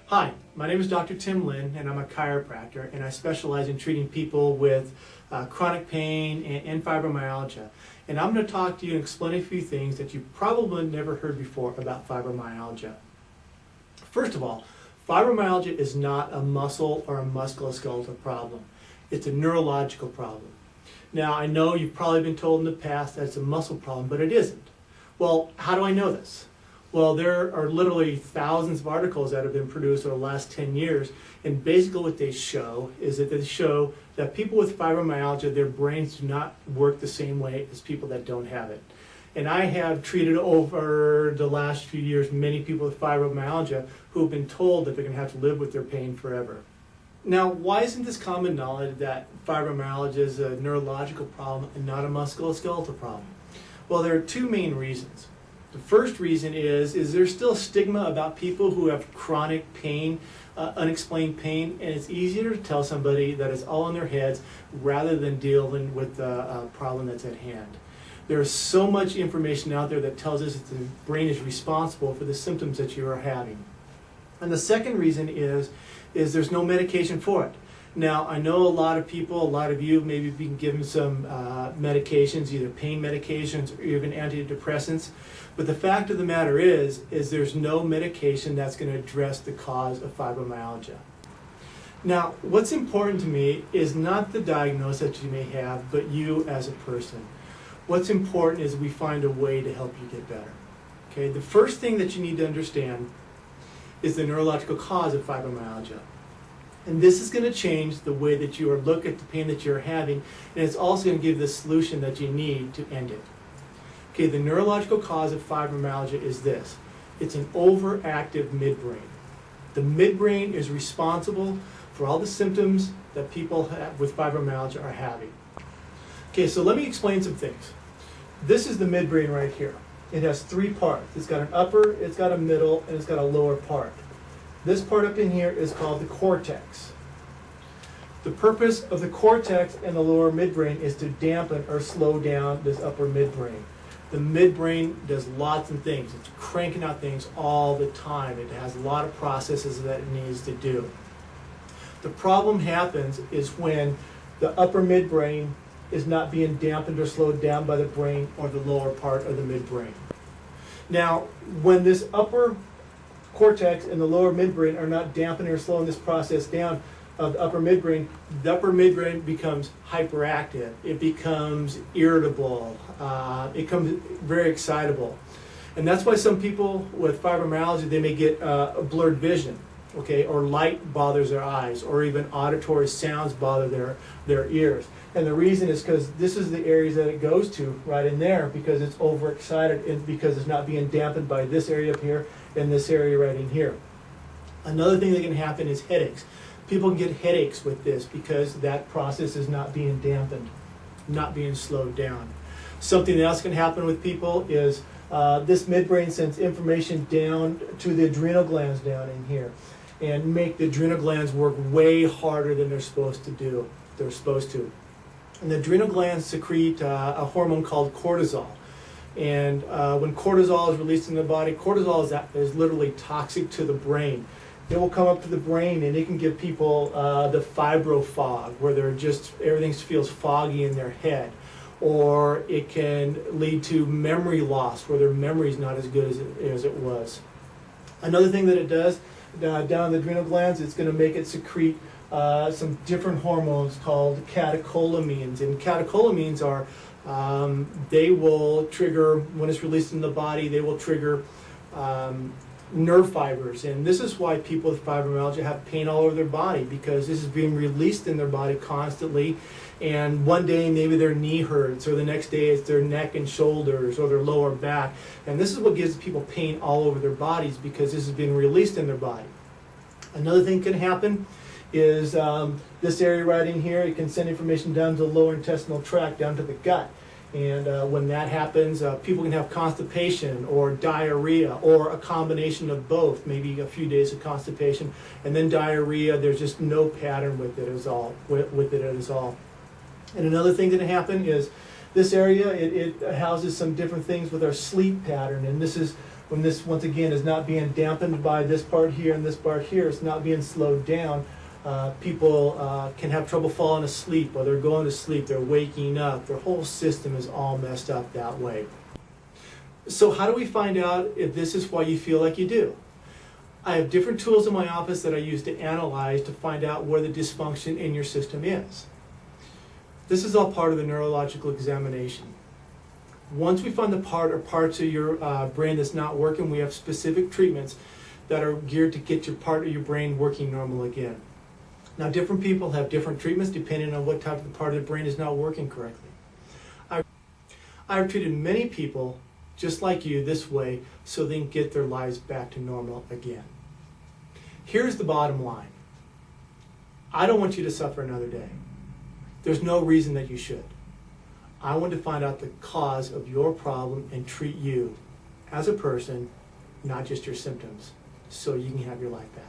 Hi, my name is Dr. Tim Lind, and I'm a chiropractor, and I specialize in treating people with chronic pain and fibromyalgia. And I'm going to talk to you and explain a few things that you probably never heard before about fibromyalgia. First of all, fibromyalgia is not a muscle or a musculoskeletal problem. It's a neurological problem. Now, I know you've probably been told in the past that it's a muscle problem, but it isn't. Well, how do I know this? Well, there are literally thousands of articles that have been produced over the last 10 years, and basically what they show is that they show that people with fibromyalgia, their brains do not work the same way as people that don't have it. And I have treated over the last few years many people with fibromyalgia who have been told that they're going to have to live with their pain forever. Now, why isn't this common knowledge that fibromyalgia is a neurological problem and not a musculoskeletal problem? Well, there are two main reasons. The first reason is there's still stigma about people who have chronic pain, unexplained pain, and it's easier to tell somebody that it's all in their heads rather than dealing with the problem that's at hand. There's so much information out there that tells us that the brain is responsible for the symptoms that you are having. And the second reason is there's no medication for it. Now, I know a lot of people, a lot of you, maybe been given some medications, either pain medications or even antidepressants. But the fact of the matter is there's no medication that's going to address the cause of fibromyalgia. Now, what's important to me is not the diagnosis that you may have, but you as a person. What's important is we find a way to help you get better. Okay, the first thing that you need to understand is the neurological cause of fibromyalgia. And this is going to change the way that you look at the pain that you're having, and it's also going to give the solution that you need to end it. Okay, the neurological cause of fibromyalgia is this. It's an overactive midbrain. The midbrain is responsible for all the symptoms that people with fibromyalgia are having. Okay, so let me explain some things. This is the midbrain right here. It has three parts. It's got an upper, it's got a middle, and it's got a lower part. This part up in here is called the cortex. The purpose of the cortex and the lower midbrain is to dampen or slow down this upper midbrain. The midbrain does lots of things. It's cranking out things all the time. It has a lot of processes that it needs to do. The problem happens is when the upper midbrain is not being dampened or slowed down by the brain or the lower part of the midbrain. Now, when this upper cortex and the lower midbrain are not dampening or slowing this process down of the upper midbrain becomes hyperactive. It becomes irritable. It becomes very excitable. And that's why some people with fibromyalgia, they may get a blurred vision, okay, or light bothers their eyes, or even auditory sounds bother their ears. And the reason is because this is the areas that it goes to right in there, because it's overexcited and because it's not being dampened by this area up here and this area right in here. Another thing that can happen is headaches. People can get headaches with this because that process is not being dampened, not being slowed down. Something else can happen with people is this midbrain sends information down to the adrenal glands down in here and make the adrenal glands work way harder than they're supposed to do. And the adrenal glands secrete a hormone called cortisol. And when cortisol is released in the body, cortisol is literally toxic to the brain. It will come up to the brain and it can give people the fibro fog, where everything feels foggy in their head. Or it can lead to memory loss, where their memory is not as good as it was. Another thing that it does down in the adrenal glands, it's going to make it secrete some different hormones called catecholamines. And catecholamines are, they will trigger, when it's released in the body, they will trigger nerve fibers. And this is why people with fibromyalgia have pain all over their body, because this is being released in their body constantly. And one day maybe their knee hurts, or the next day it's their neck and shoulders, or their lower back. And this is what gives people pain all over their bodies, because this is being released in their body. Another thing can happen is this area right in here, it can send information down to the lower intestinal tract, down to the gut. And when that happens, people can have constipation or diarrhea, or a combination of both, maybe a few days of constipation and then diarrhea. There's just no pattern with it at all. And another thing that can happen is this area, it houses some different things with our sleep pattern, and this is when this, once again, is not being dampened by this part here and this part here, it's not being slowed down, people can have trouble falling asleep, or they're going to sleep, they're waking up, their whole system is all messed up that way. So how do we find out if this is why you feel like you do? I have different tools in my office that I use to analyze to find out where the dysfunction in your system is. This is all part of the neurological examination. Once we find the part or parts of your brain that's not working, we have specific treatments that are geared to get your part of your brain working normal again. Now, different people have different treatments depending on what type of part of the brain is not working correctly. I've treated many people just like you this way so they can get their lives back to normal again. Here's the bottom line. I don't want you to suffer another day. There's no reason that you should. I want to find out the cause of your problem and treat you as a person, not just your symptoms, so you can have your life back.